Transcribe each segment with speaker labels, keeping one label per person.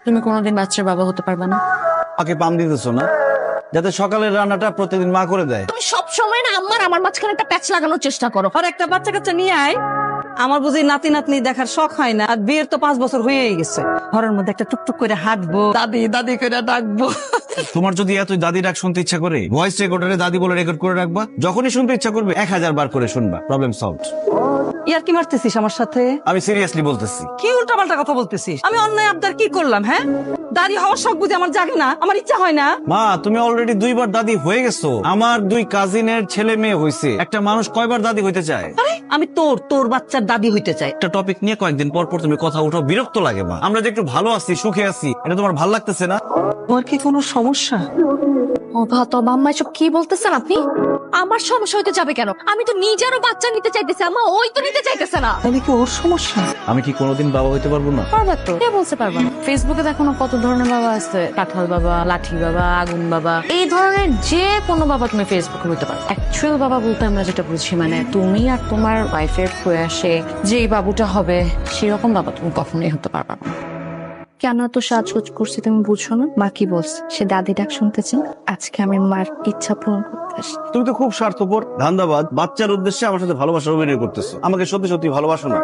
Speaker 1: তুমি কোনোদিন বাচ্চার বাবা হতে পারবে না।
Speaker 2: আগে পাম দিতেছো না, যাতে সকালের রান্নাটা প্রতিদিন মা করে দেয়।
Speaker 1: তুমি সব সময় না আমার মাঝখানে একটা প্যাচ লাগানোর চেষ্টা করো।
Speaker 3: আর একটা বাচ্চা কাচ্চা নিয়ে আয়। আমার বুঝি নাতি নাতনি দেখার শখ হয় না, আর বিয়ের তো 5 বছর হয়েই গেছে। ঘরের মধ্যে একটা টুকটুক করে হাঁটবো, দাদি দাদি করে ডাকবো।
Speaker 2: তোমার যদি এত দাদি ডাক শুনতে ইচ্ছা করে, ভয়েস রেকর্ডারে দাদি বলে রেকর্ড করে রাখবা। যখনই শুনতে ইচ্ছা করবে 1000 বার করে শুনবা, প্রবলেম সলভড।
Speaker 3: ইয়ার কি মারতেছিস আমার সাথে?
Speaker 2: আমি সিরিয়াসলি বলতেছি।
Speaker 3: কি উল্টাপাল্টা কথা বলতেছিস? আমি অন্যায় আবদার কি করলাম? হ্যাঁ, দাদি হওয়ার শখ বুঝি আমার জাগে না? আমার ইচ্ছা হয় না?
Speaker 2: মা, তুমি অলরেডি 2 বার দাদি হয়ে গেছো। আমার 2 কাজিনের ছেলে মেয়ে হয়েছে। একটা মানুষ কয়বার দাদি হইতে চায়?
Speaker 3: আরে আমি তোর বাচ্চার দাদি হইতে চাই।
Speaker 2: একটা টপিক নিয়ে কয়েকদিন পর পর তুমি কথা উঠাও, বিরক্ত লাগে। মা, আমরা যে একটু ভালো আছি, সুখে আছি, এটা তোমার ভালো লাগতেছে না?
Speaker 3: তোমার কি কোনো সমস্যা?
Speaker 1: ও ভাত আম্মা, এসব কি বলতেছেন আপনি? আমার সমস্যা হইতে যাবে কেন? আমি তো নিজেরও বাচ্চা নিতে চাইতেছি, আম্মা ওই তো নিতে চাইতেছে না।
Speaker 3: তাহলে কি ওর সমস্যা?
Speaker 2: আমি কি কোনোদিন বাবা হইতে পারবো না?
Speaker 1: পারবা তো, কে বলতে পারবা না? ফেসবুকে দেখো না কত ধরনের বাবা আছে। কাঁঠাল বাবা, লাঠি বাবা, আগুন বাবা, এই ধরনের যে কোনো বাবা তুমি ফেসবুকে হইতে পারো। অ্যাকচুয়াল বাবা বলতে আমরা যেটা বুঝি, মানে তুমি আর তোমার ওয়াইফের প্রয়াসে যে বাবুটা হবে, সেরকম বাবা তুমি কখনোই হতে পারবা না।
Speaker 4: কেন এত সাজগোজ করছি তুমি বুঝছো না? মা কি বলছে? সে দাদি ডাক শুনতেছে। আজকে আমি মার ইচ্ছা পূরণ করতে আসি।
Speaker 2: তুমি তো খুব স্বার্থপর, ধান্দাবাদ। বাচ্চার উদ্দেশ্যে আমার সাথে ভালোবাসার অভিনয় করতেছো। আমাকে সত্যি সত্যি ভালোবাসো না?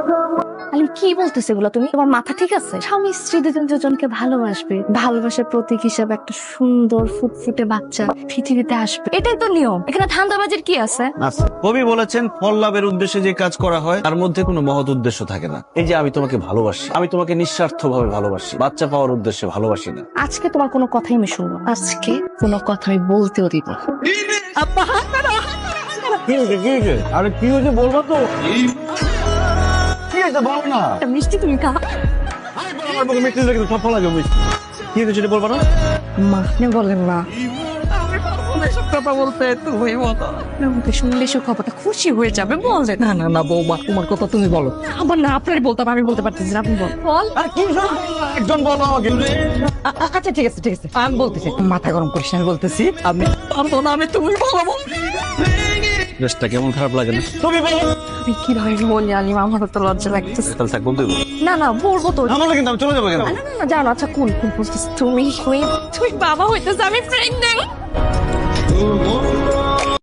Speaker 4: আলি কি বলতেছে এগুলো তুমি? তোমার মাথা ঠিক আছে? স্বামী স্ত্রী দুজন দুজনকে ভালোবাসবে, ভালোবাসার প্রতীক হিসাবে একটা সুন্দর ফুটফুটে বাচ্চা পৃথিবীতে আসবে, এটাই তো নিয়ম। এখানে ধান্দাবাজির কি আছে?
Speaker 2: আচ্ছা, কবি বলেছেন ফল লাভের উদ্দেশ্যে যে কাজ করা হয় তার মধ্যে কোনো মহৎ উদ্দেশ্য থাকে না। এই যে আমি তোমাকে ভালোবাসি, আমি তোমাকে নিঃস্বার্থ ভাবে ভালোবাসি, বাচ্চা পাওয়ার উদ্দেশ্যে ভালোবাসি না।
Speaker 4: আজকে তোমার কোনো কথাই আমি শুনবো না। আজকে কোনো কথা আমি বলতেও দিব না।
Speaker 3: আব্বা
Speaker 2: কি হয়েছে? কি হয়েছে? আরে কি হয়েছে বলবো তো? কি হয়েছে বলো না?
Speaker 4: মিষ্টি তুমি খা।
Speaker 2: আমার মুখে মিষ্টি দেখে সব লাগে মিষ্টি। কি হয়েছে সেটা বলবো না?
Speaker 4: মা বলেন না,
Speaker 3: এসব কথা বলতে তুমি বলো।
Speaker 4: আমাকে শুনলে সে খবরটা খুশি হয়ে যাবে, বলে
Speaker 3: না না না বৌমা, তোমার কথা তুমি বলো।
Speaker 4: আমার না আপনার বলতাম, আমি বলতে পারতেছি না, আপনি বল। বল।
Speaker 2: আরে কি শুরু? একজন বলো আমাকে।
Speaker 3: আচ্ছা ঠিক আছে ঠিক আছে, আমি বলতেছি। মাথা গরম করিস না, আমি বলতেছি। আমি পারবো না, আমি তুমি বলবো।
Speaker 2: ড্রেসটা কেমন খারাপ লাগে না? তুমি বলো।
Speaker 4: আমি কিভাবে বলি আলিম, আমার তো লজ্জা লাগতেছে।
Speaker 2: তাহলে থাক, বলতে হবে।
Speaker 4: না না বলবো তো।
Speaker 2: আমার কিন্তু আমি চলে যাবো কেন?
Speaker 4: না না না জানো, আচ্ছা কোন কোন বলতেছি তুমি? তুমি বাবা হইতেছে, আমি প্রেগন্যান্ট।